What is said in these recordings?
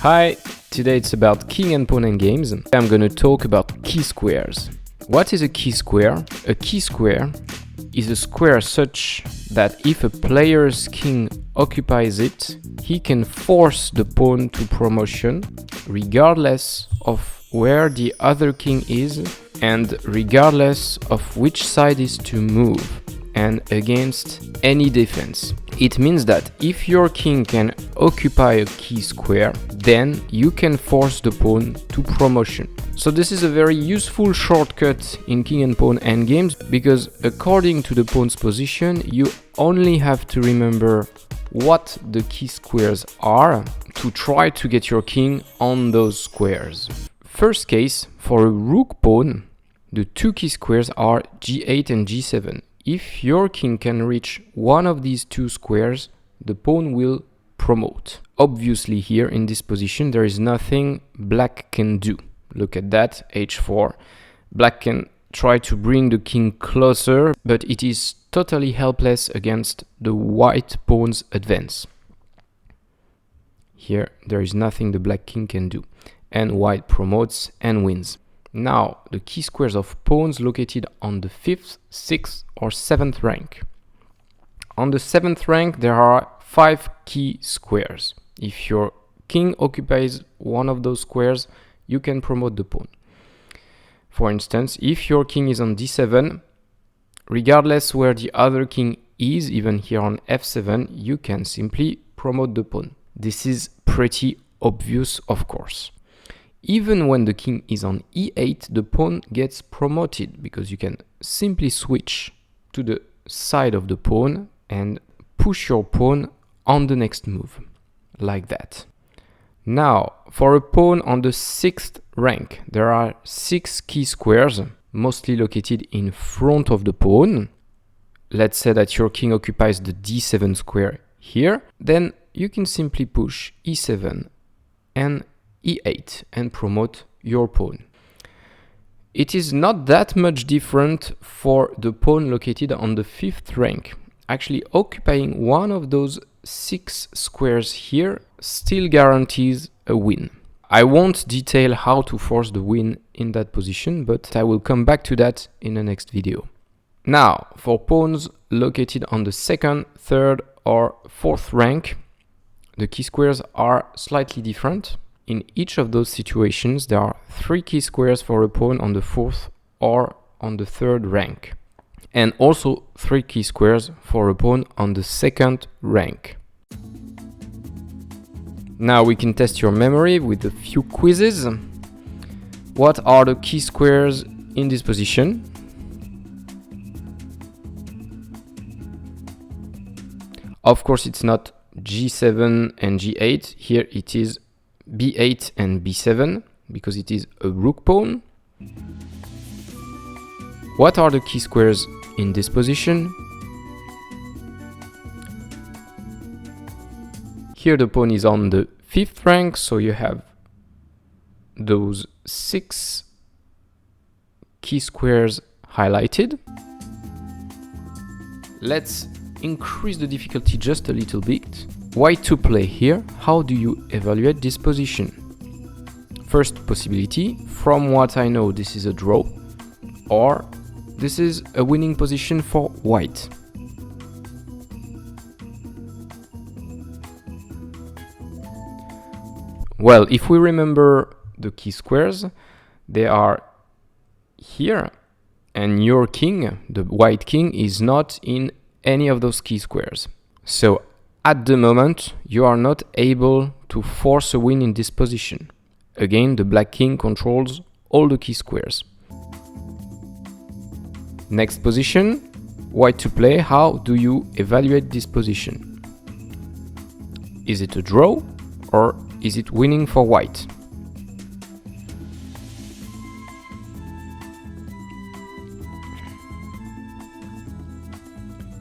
Hi, today it's about king and pawn endgames. I'm gonna talk about key squares. What is a key square? A key square is a square such that if a player's king occupies it, he can force the pawn to promotion regardless of where the other king is and regardless of which side is to move and against any defense. It means that if your king can occupy a key square, then you can force the pawn to promotion. So this is a very useful shortcut in king and pawn endgames because according to the pawn's position, you only have to remember what the key squares are to try to get your king on those squares. First case, for a rook pawn, the two key squares are g8 and g7. If your king can reach one of these two squares, the pawn will promote. Obviously here in this position there is nothing black can do. Look at that, h4. Black can try to bring the king closer, but it is totally helpless against the white pawn's advance. Here there is nothing the black king can do, and white promotes and wins. Now, the key squares of pawns located on the 5th, 6th or 7th rank. On the 7th rank, there are 5 key squares. If your king occupies one of those squares, you can promote the pawn. For instance, if your king is on d7, regardless where the other king is, even here on f7, you can simply promote the pawn. This is pretty obvious, of course. Even when the king is on e8, the pawn gets promoted because you can simply switch to the side of the pawn and push your pawn on the next move, like that. Now, for a pawn on the 6th rank, there are 6 key squares, mostly located in front of the pawn. Let's say that your king occupies the d7 square here, then you can simply push e7 and e8 and promote your pawn. It is not that much different for the pawn located on the 5th rank. Actually, occupying one of those 6 squares here still guarantees a win. I won't detail how to force the win in that position, but I will come back to that in the next video. Now, for pawns located on the 2nd, 3rd or 4th rank, the key squares are slightly different. In each of those situations, there are 3 key squares for a pawn on the 4th or on the 3rd rank, and also 3 key squares for a pawn on the 2nd rank. Now we can test your memory with a few quizzes. What are the key squares in this position? Of course, it's not g7 and g8. Here it is b8 and b7 because it is a rook pawn. What are the key squares in this position? Here the pawn is on the 5th rank, so you have those 6 key squares highlighted. Let's increase the difficulty just a little bit. White to play here. How do you evaluate this position? First possibility, from what I know, this is a draw, or this is a winning position for white. Well, if we remember the key squares, they are here, and your king, the white king, is not in any of those key squares. So at the moment, you are not able to force a win in this position. Again, the black king controls all the key squares. Next position, white to play. How do you evaluate this position? Is it a draw or is it winning for white?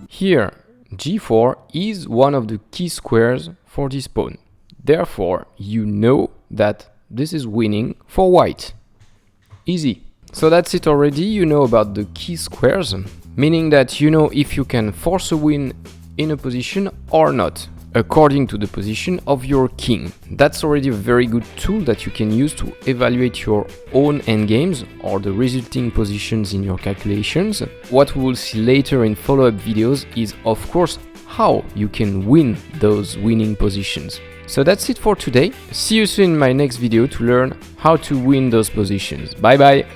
Here, g4 is one of the key squares for this pawn. Therefore, you know that this is winning for white. Easy. So that's it already. You know about the key squares, meaning that you know if you can force a win in a position or not. according to the position of your king. That's already a very good tool that you can use to evaluate your own endgames or the resulting positions in your calculations. What we will see later in follow-up videos is, of course, how you can win those winning positions. So that's it for today. See you soon in my next video to learn how to win those positions. Bye bye!